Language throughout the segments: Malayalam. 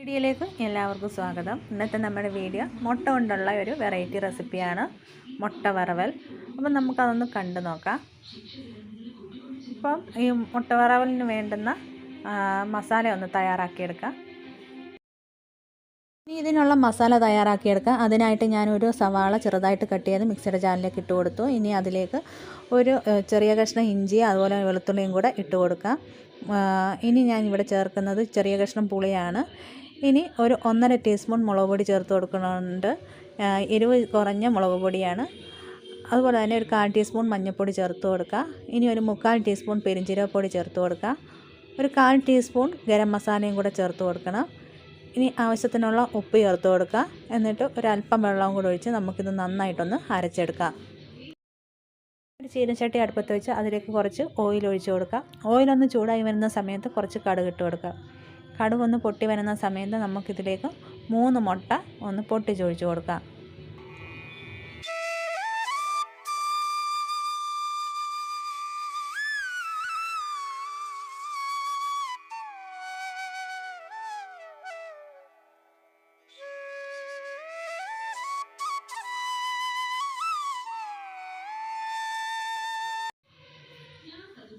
വീഡിയോയിലേക്ക് എല്ലാവർക്കും സ്വാഗതം. ഇന്നത്തെ നമ്മുടെ വീഡിയോ മുട്ട കൊണ്ടുള്ള ഒരു വെറൈറ്റി റെസിപ്പിയാണ്, മുട്ട വറവൽ. അപ്പം നമുക്കതൊന്ന് കണ്ടു നോക്കാം. അപ്പം ഈ മുട്ട വറവലിന് വേണ്ടുന്ന മസാല ഒന്ന് തയ്യാറാക്കിയെടുക്കാം. ഇനി ഇതിനുള്ള മസാല തയ്യാറാക്കിയെടുക്കാം. അതിനായിട്ട് ഞാനൊരു സവാള ചെറുതായിട്ട് കട്ട് ചെയ്ത് മിക്സിയുടെ ജാറിലേക്ക് ഇട്ട് കൊടുത്തു. ഇനി അതിലേക്ക് ഒരു ചെറിയ കഷ്ണം ഇഞ്ചി അതുപോലെ വെളുത്തുള്ളിയും കൂടെ ഇട്ട് കൊടുക്കാം. ഇനി ഞാൻ ഇവിടെ ചേർക്കുന്നത് ചെറിയ കഷ്ണം പുളിയാണ്. ഇനി ഒരു 1.5 ടീസ്പൂൺ മുളക് പൊടി ചേർത്ത് കൊടുക്കുന്നുണ്ട്. എരിവ് കുറഞ്ഞ മുളക് പൊടിയാണ്. അതുപോലെ തന്നെ ഒരു 1/4 ടീസ്പൂൺ മഞ്ഞൾപ്പൊടി ചേർത്ത് കൊടുക്കുക. ഇനി ഒരു 3/4 ടീസ്പൂൺ പെരിഞ്ജീരകപ്പൊടി ചേർത്ത് കൊടുക്കുക. ഒരു 1/4 ടീസ്പൂൺ ഗരം മസാലയും കൂടെ ചേർത്ത് കൊടുക്കണം. ഇനി ആവശ്യത്തിനുള്ള ഉപ്പ് ചേർത്ത് കൊടുക്കുക. എന്നിട്ട് ഒരല്പം വെള്ളവും കൂടെ ഒഴിച്ച് നമുക്കിത് നന്നായിട്ടൊന്ന് അരച്ചെടുക്കാം. ഒരു ചീനച്ചട്ടി അടുപ്പത്ത് വെച്ച് അതിലേക്ക് കുറച്ച് ഓയിൽ ഒഴിച്ച് കൊടുക്കുക. ഓയിലൊന്ന് ചൂടായി വരുന്ന സമയത്ത് കുറച്ച് കടുക് ഇട്ട് കൊടുക്കുക. കടുകൊന്ന് പൊട്ടി വരുന്ന സമയത്ത് നമുക്കിതിലേക്ക് 3 മുട്ട ഒന്ന് പൊട്ടിച്ചൊഴിച്ച് കൊടുക്കാം.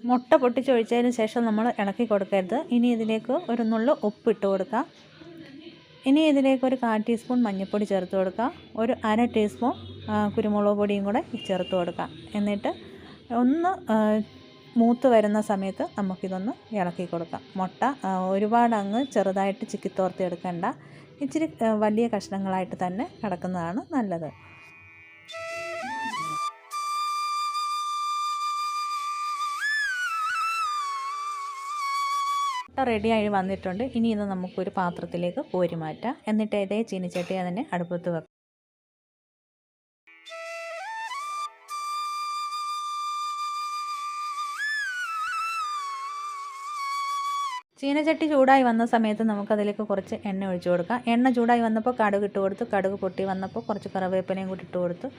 മുട്ട പൊട്ടിച്ചൊഴിച്ചതിന് ശേഷം നമ്മൾ ഇളക്കി കൊടുക്കരുത്. ഇനി ഇതിലേക്ക് ഒരു നുള്ളു ഉപ്പിട്ട് കൊടുക്കാം. ഇനി ഇതിലേക്ക് ഒരു 1/4 ടീസ്പൂൺ മഞ്ഞൾപ്പൊടി ചേർത്ത് കൊടുക്കുക. ഒരു 1/2 ടീസ്പൂൺ കുരുമുളക് പൊടിയും കൂടെ ചേർത്ത് കൊടുക്കാം. എന്നിട്ട് ഒന്ന് മൂത്ത് വരുന്ന സമയത്ത് നമുക്കിതൊന്ന് ഇളക്കി കൊടുക്കാം. മുട്ട ഒരുപാട് അങ്ങ് ചെറുതായിട്ട് ചിക്കിത്തോർത്തി എടുക്കണ്ട, ഇച്ചിരി വലിയ കഷ്ണങ്ങളായിട്ട് തന്നെ കിടക്കുന്നതാണ് നല്ലത്. റെഡിയായി വന്നിട്ടുണ്ട്. ഇനി ഇത് നമുക്കൊരു പാത്രത്തിലേക്ക് കോരി മാറ്റാം. എന്നിട്ട് ഇതേ ചീനിച്ചട്ടി അതിനെ അടുപ്പത്ത് വെക്കാം. ചീനച്ചട്ടി ചൂടായി വന്ന സമയത്ത് നമുക്കതിലേക്ക് കുറച്ച് എണ്ണ ഒഴിച്ചു കൊടുക്കാം. എണ്ണ ചൂടായി വന്നപ്പോൾ കടുക് ഇട്ട് കൊടുത്തു. കടുക് പൊട്ടി വന്നപ്പോൾ കുറച്ച് കറിവേപ്പിലയും കൂടി ഇട്ട് കൊടുത്തു.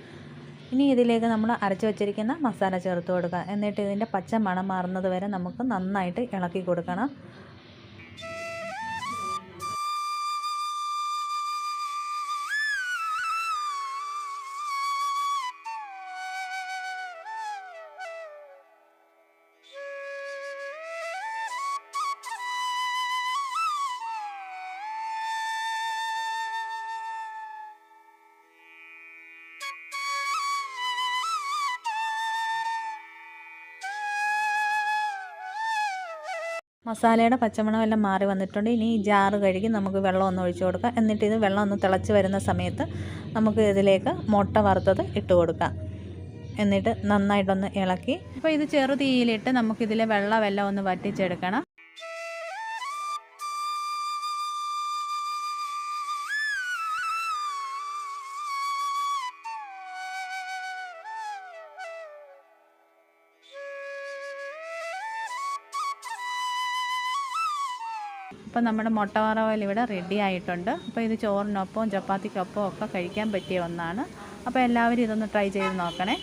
ഇനി ഇതിലേക്ക് നമ്മൾ അരച്ച് വെച്ചിരിക്കുന്ന മസാല ചേർത്ത് കൊടുക്കുക. എന്നിട്ട് ഇതിൻ്റെ പച്ച മണം മാറുന്നത് വരെ നമുക്ക് നന്നായിട്ട് ഇളക്കി കൊടുക്കണം. മസാലയുടെ പച്ചമണമെല്ലാം മാറി വന്നിട്ടുണ്ട്. ഇനി ഈ ജാറ് കഴുകി നമുക്ക് വെള്ളം ഒന്ന് ഒഴിച്ചു കൊടുക്കാം. എന്നിട്ട് ഇത് വെള്ളം ഒന്ന് തിളച്ച് വരുന്ന സമയത്ത് നമുക്ക് ഇതിലേക്ക് മുട്ട വറുത്തത് ഇട്ട് കൊടുക്കാം. എന്നിട്ട് നന്നായിട്ടൊന്ന് ഇളക്കി ഇപ്പോൾ ഇത് ചെറുതീയിലിട്ട് നമുക്കിതിലെ വെള്ളമെല്ലാം ഒന്ന് വറ്റിച്ചെടുക്കണം. അപ്പോൾ നമ്മുടെ മുട്ട വറവൽ ഇവിടെ റെഡി ആയിട്ടുണ്ട്. അപ്പോൾ ഇത് ചോറിനൊപ്പം ചപ്പാത്തിക്കൊപ്പം ഒക്കെ കഴിക്കാൻ പറ്റിയ ഒന്നാണ്. അപ്പോൾ എല്ലാവരും ഇതൊന്ന് ട്രൈ ചെയ്ത് നോക്കണേ.